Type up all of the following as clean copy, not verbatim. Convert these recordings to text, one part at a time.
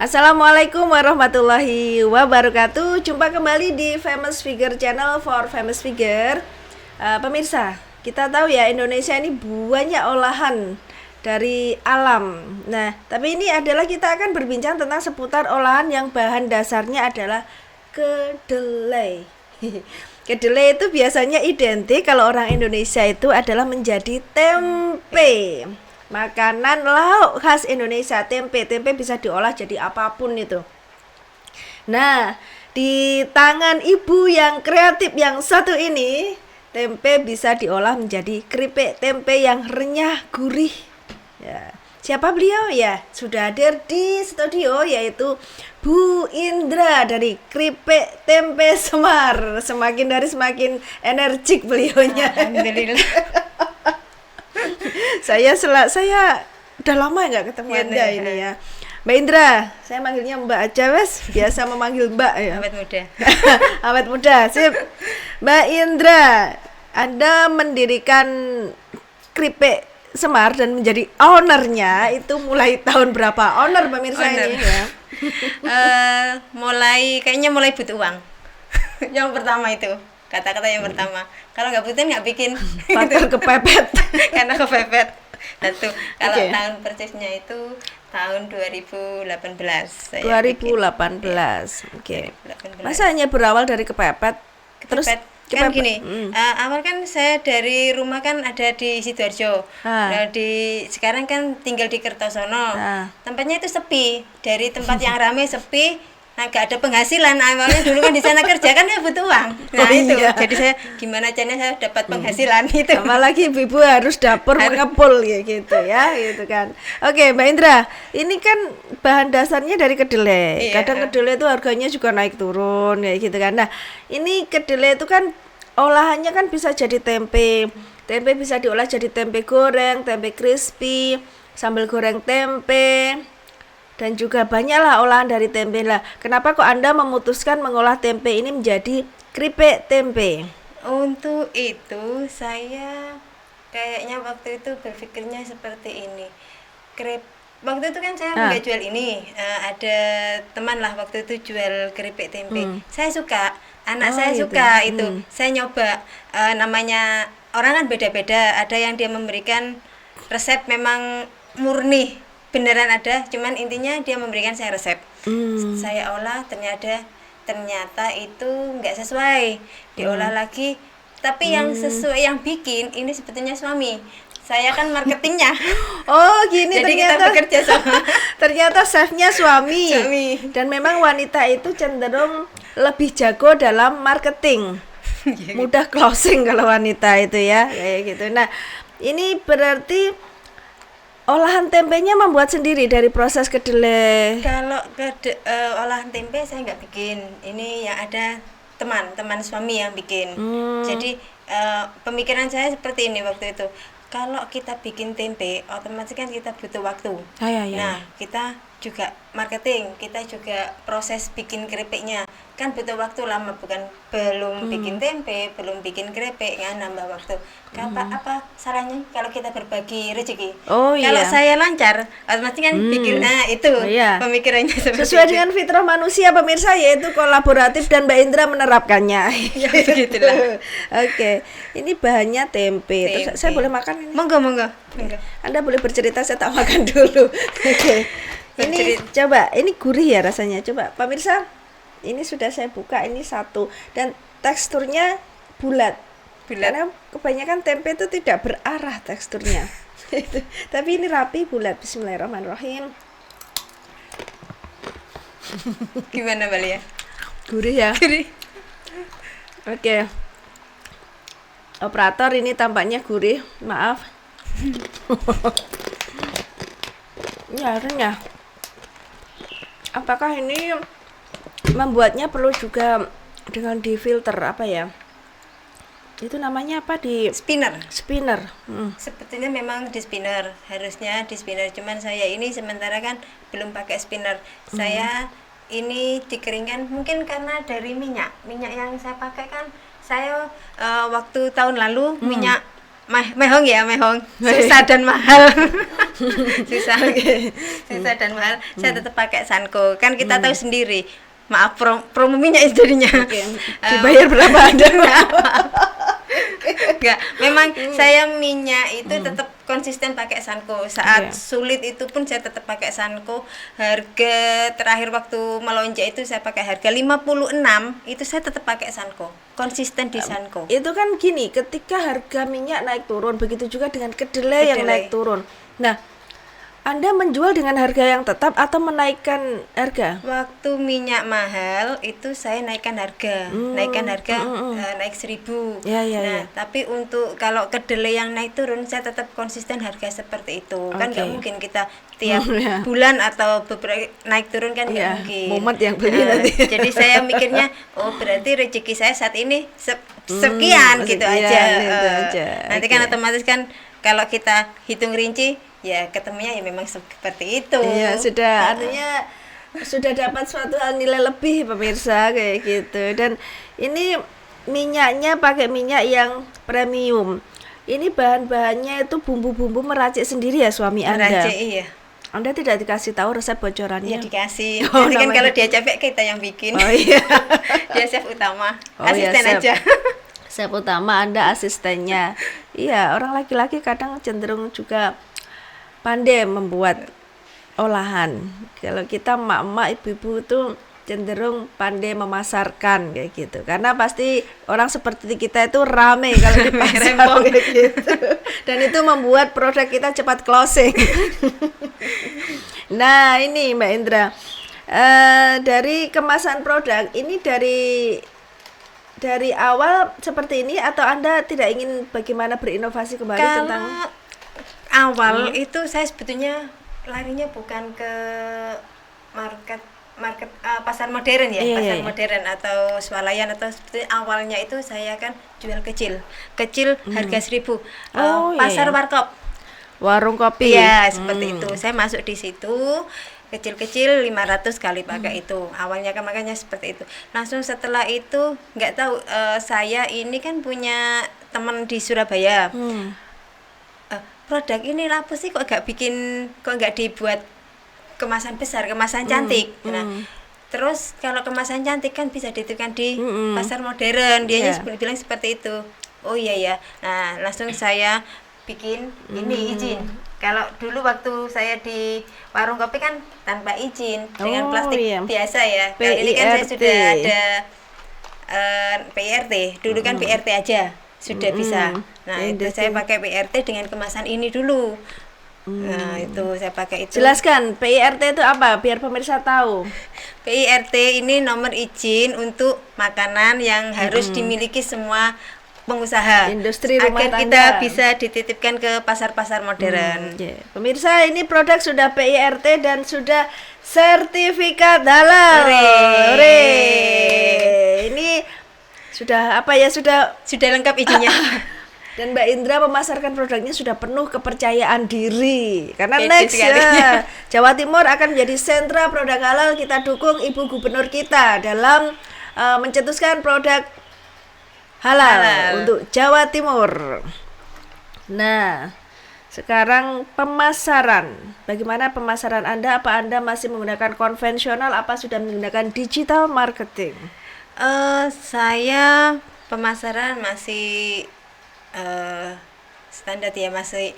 Assalamualaikum warahmatullahi wabarakatuh. Jumpa kembali di Famous Figure Channel for Famous Figure. Pemirsa, kita tahu ya Indonesia ini banyak olahan dari alam. Nah, tapi ini adalah kita akan berbincang tentang seputar olahan yang bahan dasarnya adalah kedelai. Kedelai itu biasanya identik kalau orang Indonesia itu adalah menjadi tempe. Makanan lauk khas Indonesia, tempe. Tempe bisa diolah jadi apapun itu. Nah, di tangan ibu yang kreatif yang satu ini, tempe bisa diolah menjadi keripik tempe yang renyah, gurih. Ya. Siapa beliau? Ya, sudah hadir di studio yaitu Bu Indra dari Keripik Tempe Semar. Semakin dari semakin energik beliaunya. Alhamdulillah. Saya udah lama nggak ketemu Anda ini ya. Mbak Indra, saya manggilnya Mbak aja wes, biasa memanggil Mbak ya. Awet muda. Awet muda, sip. Mbak Indra, Anda mendirikan Keripik Semar dan menjadi ownernya itu mulai tahun berapa? Owner pemirsa ini ya. Mulai butuh uang. Yang pertama itu. Kata-kata yang pertama, kalau nggak butuh nggak bikin. Faktor kepepet. Karena kepepet. Satu. Kalau Okay. tahun persisnya itu tahun 2018. 2018. Oke. 2018. Masa hanya berawal dari kepepet? Terus Kan gini, awal kan saya dari rumah kan ada di Sidoarjo. Nah, sekarang kan tinggal di Kertosono. Tempatnya itu sepi. Dari tempat yang ramai sepi. Nah, gak ada penghasilan. Awalnya dulu kan di sana kerja kan ya butuh uang. Nah, itu. Iya. Jadi saya gimana caranya saya dapat penghasilan itu. Apalagi ibu-ibu harus dapur mengepul ya gitu ya, gitu kan. Oke, Mbak Indra, ini kan bahan dasarnya dari kedelai. Iya. Kadang kedelai itu harganya juga naik turun ya gitu kan. Nah, ini kedelai itu kan olahannya kan bisa jadi tempe. Tempe bisa diolah jadi tempe goreng, tempe crispy, sambal goreng tempe. Dan juga banyaklah olahan dari tempe lah. Kenapa kok Anda memutuskan mengolah tempe ini menjadi keripik tempe? Untuk itu saya kayaknya waktu itu berpikirnya seperti ini. Waktu itu kan saya nggak jual ini, ada teman lah waktu itu jual keripik tempe. Saya suka, anak saya gitu. suka itu. Saya nyoba, namanya orang kan beda-beda. Ada yang dia memberikan resep memang murni beneran ada, cuman intinya dia memberikan saya resep. Saya olah ternyata itu nggak sesuai, diolah lagi. Tapi yang sesuai yang bikin ini sebetulnya suami. Saya kan marketingnya. Oh gini. Jadi ternyata kita bekerja sama. ternyata chefnya suami. Dan memang wanita itu cenderung lebih jago dalam marketing. Mudah closing kalau wanita itu ya, kayak gitu. Nah, ini berarti olahan tempenya membuat sendiri dari proses kedelai. Kalau olahan tempe saya nggak bikin. Ini yang ada teman suami yang bikin. Jadi pemikiran saya seperti ini waktu itu. Kalau kita bikin tempe, otomatis kan kita butuh waktu. Nah, kita juga marketing, kita juga proses bikin keripiknya. Kan butuh waktu lama, belum bikin tempe, belum bikin keripik, kan nambah waktu. Apa salahnya kalau kita berbagi rezeki? Kalau saya lancar, otomatis kan bikin. Nah, itu pemikirannya sesuai dengan fitrah manusia pemirsa, yaitu kolaboratif dan Mbak Indra menerapkannya. Ya begitulah. Oke. Ini bahannya tempe. Terus saya boleh makan ini? Monggo. Anda boleh bercerita, saya tak makan dulu. Oke. Ini coba, ini gurih ya rasanya. Coba pemirsa, ini sudah saya buka, ini satu dan teksturnya bulat. Karena kebanyakan tempe itu tidak berarah teksturnya. Tapi ini rapi bulat. Bismillahirrahmanirrahim. Gimana Bali ya? Gurih ya. Gurih. Oke. Operator, ini tampaknya gurih. Maaf. Ya, renyah. Apakah ini membuatnya perlu juga dengan difilter apa ya? Itu namanya apa di Spinner. Sebetulnya memang di spinner, harusnya di spinner. Cuman saya ini sementara kan belum pakai spinner. Saya ini dikeringkan mungkin karena dari minyak yang saya pakai kan. Saya waktu tahun lalu minyak mehong ya, mehong susah dan mahal. susah susah dan mahal, saya tetap pakai Sanko. Kan kita tahu sendiri, maaf promo minyak jadinya. Dibayar berapa Anda? Enggak, memang saya minyak itu tetap konsisten pakai Sanko. Saat sulit itu pun saya tetap pakai Sanko. Harga terakhir waktu melonjak itu saya pakai harga 56, itu saya tetap pakai Sanko. Konsisten di Sanko. Itu kan gini, ketika harga minyak naik turun, begitu juga dengan kedelai yang naik turun. Nah, Anda menjual dengan harga yang tetap atau menaikkan harga? Waktu minyak mahal itu saya naikkan harga, naik 1.000. Nah, tapi untuk kalau kedelai yang naik turun saya tetap konsisten harga seperti itu. Kan nggak mungkin kita tiap bulan atau beberapa naik turun kan nggak mungkin. Mumet yang beli nanti. Jadi saya mikirnya, oh berarti rezeki saya saat ini sekian gitu aja. Nanti kan otomatis kan kalau kita hitung rinci, ya ketemunya ya memang seperti itu. Iya, sudah artinya sudah dapat suatu hal nilai lebih pemirsa kayak gitu. Dan ini minyaknya pakai minyak yang premium. Ini bahan-bahannya itu bumbu-bumbu meracik sendiri ya suami Anda? Meracik, iya. Anda tidak dikasih tahu resep bocorannya? Ya dikasih. Nanti kan kalau dia capek kita yang bikin. Oh iya. Dia chef utama. Asisten aja. Chef utama, Anda asistennya. Iya, orang laki-laki kadang cenderung juga pandai membuat olahan. Kalau kita emak-emak, ibu-ibu itu cenderung pandai memasarkan kayak gitu. Karena pasti orang seperti kita itu rame kalau di pasar kayak gitu. Dan itu membuat produk kita cepat closing. Nah, ini Mbak Indra. Dari kemasan produk ini dari awal seperti ini atau Anda tidak ingin bagaimana berinovasi kembali tentang awal itu saya sebetulnya larinya bukan ke market pasar modern ya, pasar modern atau swalayan, atau seperti awalnya itu saya kan jual kecil harga 1.000, pasar warkop, warung kopi ya seperti itu. Saya masuk di situ kecil-kecil 500 kali pakai itu awalnya kan, makanya seperti itu. Langsung setelah itu nggak tahu, saya ini kan punya teman di Surabaya. Produk ini apa sih kok nggak dibuat kemasan besar, kemasan cantik. Nah, terus kalau kemasan cantik kan bisa dititipkan di pasar modern, dia bilang seperti itu. Oh iya ya. Nah, langsung saya bikin ini izin. Kalau dulu waktu saya di warung kopi kan tanpa izin, dengan plastik biasa ya. Kalau ini kan saya sudah ada PRT. Dulu kan PRT aja sudah bisa. Nah, itu saya pakai PRT dengan kemasan ini dulu. Nah, itu saya pakai itu. Jelaskan PIRT itu apa biar pemirsa tahu. PIRT ini nomor izin untuk makanan yang harus dimiliki semua pengusaha, industri rumah agar tangga, kita bisa dititipkan ke pasar-pasar modern. Pemirsa, ini produk sudah PIRT dan sudah sertifikat halal. Ini sudah apa ya, sudah lengkap izinnya. Dan Mbak Indra memasarkan produknya sudah penuh kepercayaan diri. Karena Jawa Timur akan menjadi sentra produk halal. Kita dukung Ibu Gubernur kita dalam mencetuskan produk halal untuk Jawa Timur. Nah, sekarang pemasaran. Bagaimana pemasaran Anda? Apa Anda masih menggunakan konvensional? Apa sudah menggunakan digital marketing? Saya pemasaran masih standar ya, masih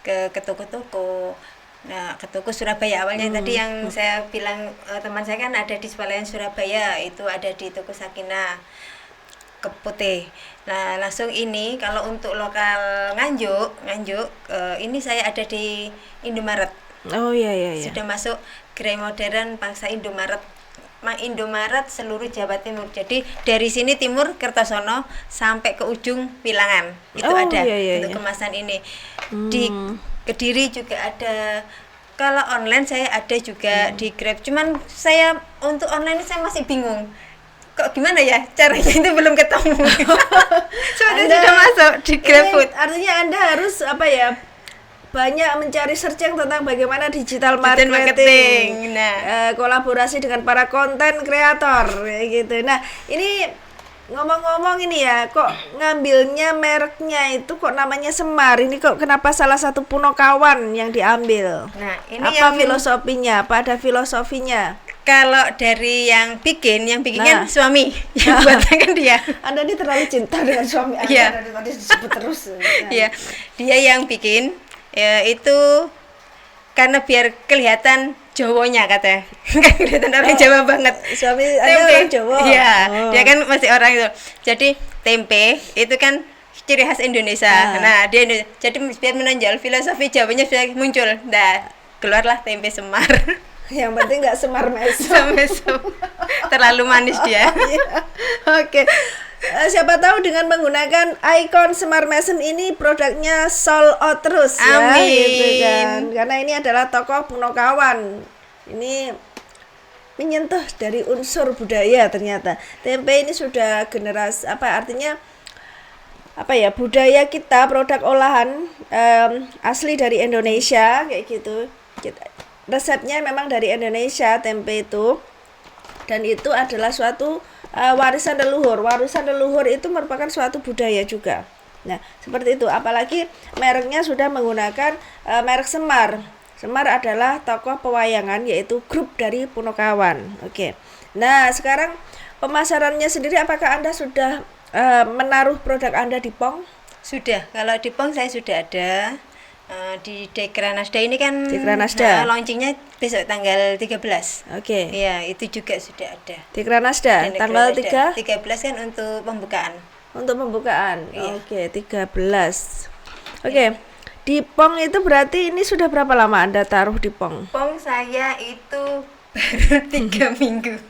ke toko-toko. Nah, ke toko Surabaya awalnya tadi yang saya bilang, teman saya kan ada di Swalayan Surabaya, itu ada di toko Sakinah Keputih. Nah, langsung ini kalau untuk lokal Nganjuk, ini saya ada di Indomaret. Oh iya. Sudah masuk gerai modern Pangsa Indomaret seluruh Jawa Timur. Jadi dari sini timur Kertosono sampai ke ujung Wilangan itu ada untuk kemasan ini. Di Kediri juga ada. Kalau online saya ada juga di Grab. Cuman saya untuk online saya masih bingung. Kok gimana ya caranya, itu belum ketemu. Sudah masuk di GrabFood. Artinya Anda harus banyak mencari searching tentang bagaimana digital marketing. Nah, kolaborasi dengan para konten kreator gitu. Nah, ini Ngomong-ngomong ini ya, kok ngambilnya mereknya itu kok namanya Semar? Ini kok kenapa salah satu Punokawan yang diambil? Nah, ini Apa yang filosofinya? Apa ada filosofinya? kalau dari yang bikin Nah. kan suami, yang buatnya kan dia. Anda ini terlalu cinta dengan suami Anda Iya. dari tadi disebut terus. Ya, dia yang bikin ya itu karena biar kelihatan Jawanya katanya. Kan kelihatan orang Jawa banget. Suami Anda orang Jawa? Iya, Oh. dia kan masih orang itu. Jadi tempe itu kan ciri khas Indonesia. Ah. Nah, jadi biar menonjol filosofi Jawanya sudah muncul. Nah, keluarlah tempe Semar. Yang penting nggak semar mesem. Mesem. Terlalu manis dia. Iya. Oke. Siapa tahu dengan menggunakan ikon Semar Mesem ini produknya sold out terus ya, Amin. gitu kan. Karena ini adalah tokoh Punokawan. Ini menyentuh dari unsur budaya ternyata. Tempe ini sudah generasi artinya apa ya, budaya kita, produk olahan asli dari Indonesia kayak gitu. Resepnya memang dari Indonesia tempe itu, dan itu adalah suatu warisan leluhur. Warisan leluhur itu merupakan suatu budaya juga. Nah, seperti itu. Apalagi mereknya sudah menggunakan merek Semar. Semar adalah tokoh pewayangan, yaitu grup dari Punokawan. Oke. Nah, sekarang pemasarannya sendiri, apakah Anda sudah menaruh produk Anda di Pong? Sudah, kalau di Pong saya sudah ada. Di Dekranasda ini kan Dekranasda. launchingnya besok tanggal 13. Oke. Iya, itu juga sudah ada. Dekranasda Dan tanggal Dekranasda 3 13 kan untuk pembukaan. untuk pembukaan. Iya. Oke, 13. Oke. Di Pong itu berarti ini sudah berapa lama Anda taruh di Pong? Pong saya itu baru 3 minggu.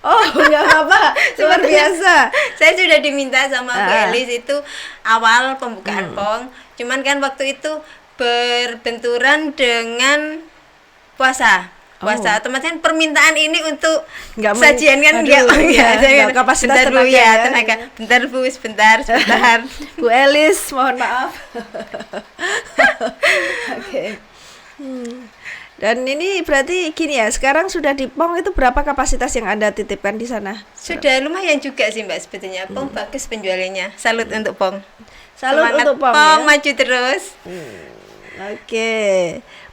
Oh, nggak apa-apa. Luar biasa. Saya sudah diminta sama Bu Ah. Elis itu awal pembukaan Pong. Cuman kan waktu itu berbenturan dengan puasa. Otomatis kan permintaan ini untuk Nggak sajian kan aduh, enggak nggak kapasitas bentar Bu tenaga ya, ya. tenaga. Bentar Bu, sebentar. Bu Elis, mohon maaf. Oke. Dan ini berarti gini ya, sekarang sudah di Pong itu berapa kapasitas yang Anda titipkan di sana? Sudah lumayan juga sih Mbak sebetulnya. Pong bagus penjualannya. Salut untuk Pong. Salut Semangat untuk Pong, Pong ya. maju terus. Oke.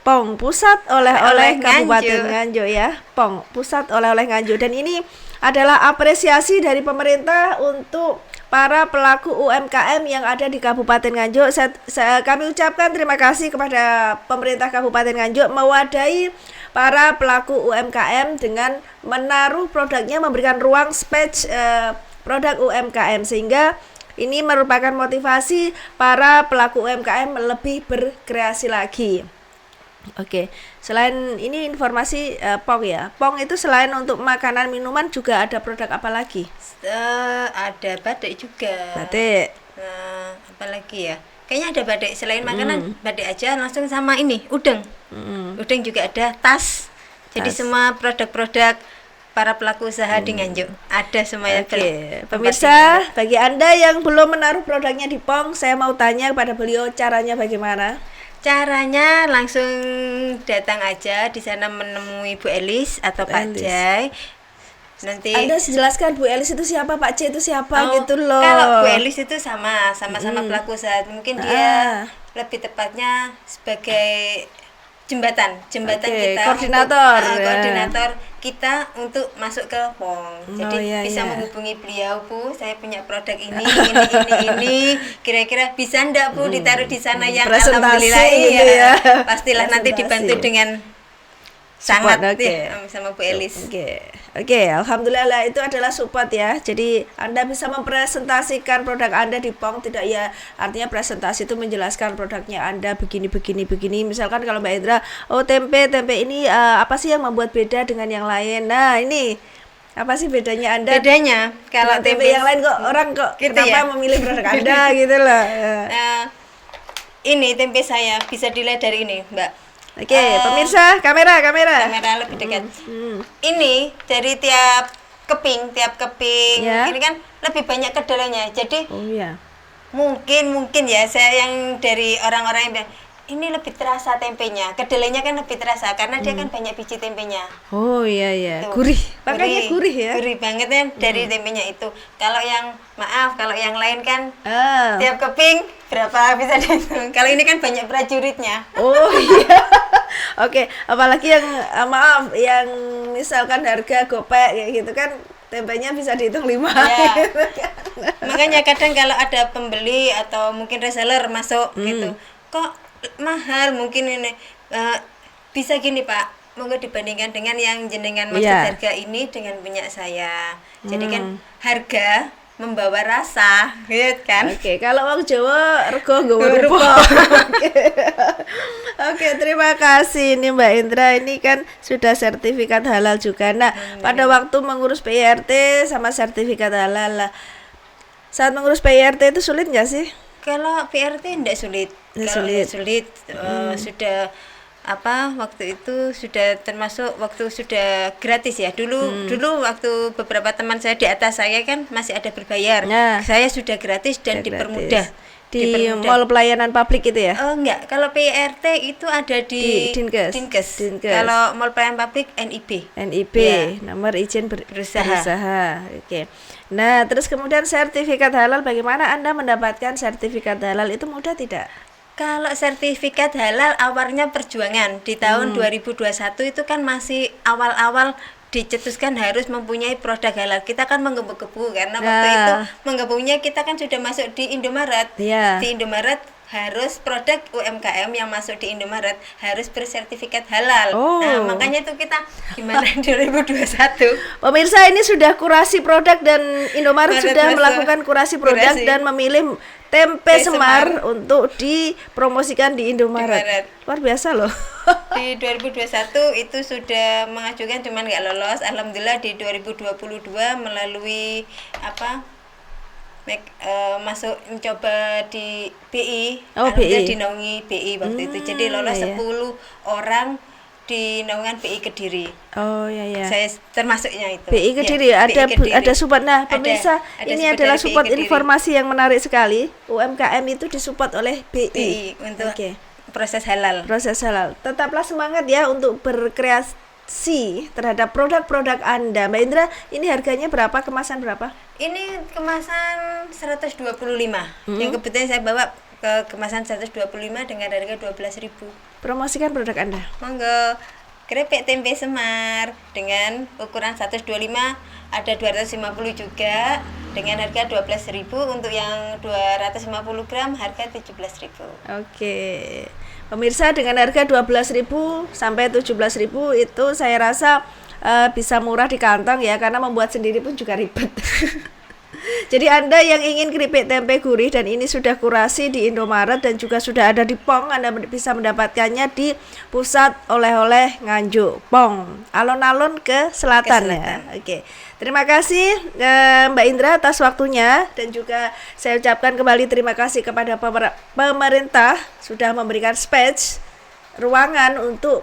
Pong, pusat oleh-oleh Oleh Kabupaten Nganjuk. Nganjuk ya. Pong, pusat oleh-oleh Nganjuk, dan ini adalah apresiasi dari pemerintah untuk para pelaku UMKM yang ada di Kabupaten Nganjuk. Kami ucapkan terima kasih kepada pemerintah Kabupaten Nganjuk mewadahi para pelaku UMKM dengan menaruh produknya, memberikan ruang space produk UMKM, sehingga ini merupakan motivasi para pelaku UMKM lebih berkreasi lagi. Oke, selain ini informasi Pong ya. Pong itu selain untuk makanan minuman juga ada produk apa lagi? Ada batik juga. Batik. Apa lagi ya? Kayaknya ada batik. Selain makanan, batik aja langsung sama ini, udeng. Udeng juga ada, tas. Jadi semua produk-produk para pelaku usaha di Nganjuk ada semuanya. Oke, pemirsa, bagi Anda yang belum menaruh produknya di Pong, saya mau tanya kepada beliau caranya bagaimana? Caranya langsung datang aja di sana menemui Bu Elis atau Bu Pak Elis. Jai. Nanti Anda jelaskan Bu Elis itu siapa, Pak C itu siapa gitu loh. Kalau Bu Elis itu sama-sama pelaku usaha. Mungkin dia lebih tepatnya sebagai jembatan Oke, kita koordinator, untuk, ya. koordinator kita untuk masuk ke Pong. Jadi iya, bisa iya. menghubungi beliau, Bu, saya punya produk ini, kira-kira bisa ndak Bu ditaruh di sana yang Presentasi alhamdulillah gitu ya. pastilah nanti Presentasi. dibantu dengan Support, sangat oke. ya, sama Bu Elis. Oke, alhamdulillah lah, itu adalah support ya. Jadi Anda bisa mempresentasikan produk Anda di Pong, tidak ya? Artinya presentasi itu menjelaskan produknya Anda begini. Misalkan kalau Mbak Indra, oh tempe ini apa sih yang membuat beda dengan yang lain? Nah ini apa sih bedanya Anda? Bedanya kalau Dengan tempe yang lain kok orang kok gitu kenapa ya? memilih produk Anda gitu loh. Ini tempe saya bisa dilihat dari ini, Mbak. Oke, pemirsa, kamera. Kamera lebih dekat. Ini dari tiap keping Ya. ini kan lebih banyak kedelainya. Jadi Oh iya. mungkin ya saya yang dari orang-orang yang bilang ini lebih terasa tempenya. Kedelainya kan lebih terasa karena dia kan banyak biji tempenya. Oh iya iya, Tuh. gurih. Makanya gurih ya. Gurih banget kan dari tempenya itu. Kalau yang kalau yang lain kan Ah. tiap keping berapa bisa dihitung. Kalau ini kan banyak prajuritnya. Oh iya. Oke, apalagi yang maaf, yang misalkan harga gopek kayak gitu kan tempenya bisa dihitung 5. Ya. Makanya kadang kalau ada pembeli atau mungkin reseller masuk gitu, kok mahal mungkin ini bisa gini Pak, monggo dibandingkan dengan yang jenengan maksud Iya. harga ini dengan punya saya. Jadi kan harga membawa rasa, gitu kan? Oke, kalau wong Jawa rego nggawa rupa. Oke. Oke, terima kasih ini Mbak Indra. Ini kan sudah sertifikat halal juga. Nah, pada waktu mengurus PIRT sama sertifikat halal lah. Saat mengurus PIRT itu sulit nggak sih? Kalau PRT tidak sulit. Nggak Kalau sulit. nggak sulit, sudah waktu itu sudah termasuk waktu sudah gratis ya. Dulu waktu beberapa teman saya di atas saya kan masih ada berbayar. Nah. Saya sudah gratis dan Sudah dipermudah. gratis. Di mall pelayanan publik itu ya? Enggak, kalau PRT itu ada Di di Dinkes. Dinkes. Dinkes. Kalau mall pelayanan publik NIB. NIB, Ya. nomor izin Berusaha. berusaha. Oke. Nah, terus kemudian sertifikat halal, bagaimana Anda mendapatkan sertifikat halal itu mudah tidak? Kalau sertifikat halal awalnya perjuangan di tahun 2021 itu kan masih awal-awal dicetuskan harus mempunyai produk halal. Kita kan menggebu-gebu karena waktu Ya. itu menggebunya kita kan sudah masuk di Indomaret. Iya. Di Indomaret harus produk UMKM yang masuk di Indomaret harus bersertifikat halal. Oh. Nah, makanya itu kita gimana 2021. Pemirsa, ini sudah kurasi produk dan Indomaret Maret sudah masuk. melakukan kurasi produk Kurasi. dan memilih tempe Tempe semar Semar. untuk dipromosikan di Indomaret. Indomaret. Luar biasa loh. Di 2021 itu sudah mengajukan cuman nggak lolos. Alhamdulillah di 2022 melalui masuk mencoba di BI. Oh, Alhamdulillah BI. dinaungi BI waktu itu. Jadi lolos iya. 10 orang di naungan BI Kediri. Oh iya ya. Saya termasuknya itu. BI Kediri Ya, ada BI Kediri. ada support. Nah, pemirsa, ada ini support adalah dari BI support Kediri. informasi yang menarik sekali. UMKM itu disupport oleh BI. BI untuk Oke. proses halal. Proses halal. Tetaplah semangat ya untuk berkreasi terhadap produk-produk Anda. Mbak Indra, ini harganya berapa? Kemasan berapa? Ini kemasan 125. Yang kebetulan saya bawa ke kemasan 125 dengan harga 12.000. Promosikan produk Anda. Monggo. Keripik tempe semar dengan ukuran 125, ada 250 juga dengan harga 12.000. Untuk yang 250 gram harga 17.000. Oke. Pemirsa, dengan harga 12.000 sampai 17.000 itu saya rasa bisa murah di kantong ya, karena membuat sendiri pun juga ribet. Jadi Anda yang ingin keripik tempe gurih dan ini sudah kurasi di Indomaret dan juga sudah ada di Pong, Anda bisa mendapatkannya di Pusat Oleh-oleh Nganjuk, Pong, alon-alon ke selatan ya. Oke. Terima kasih Mbak Indra atas waktunya, dan juga saya ucapkan kembali terima kasih kepada pemerintah sudah memberikan space, ruangan untuk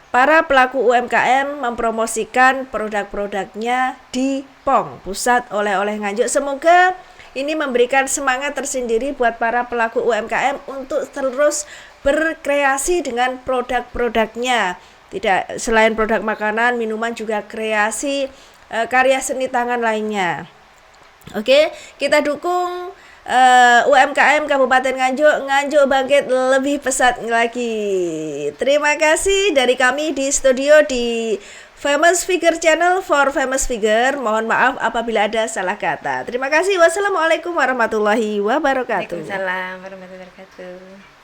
para pelaku UMKM mempromosikan produk-produknya di Pong, Pusat Oleh-oleh Nganjuk. Semoga ini memberikan semangat tersendiri buat para pelaku UMKM untuk terus berkreasi dengan produk-produknya. Tidak selain produk makanan, minuman, juga kreasi karya seni tangan lainnya. Oke, kita dukung UMKM Kabupaten Nganjuk bangkit lebih pesat lagi. Terima kasih dari kami di studio di Famous Figure Channel for Famous Figure. Mohon maaf apabila ada salah kata. Terima kasih. Wassalamualaikum warahmatullahi wabarakatuh. Waalaikumsalam warahmatullahi wabarakatuh.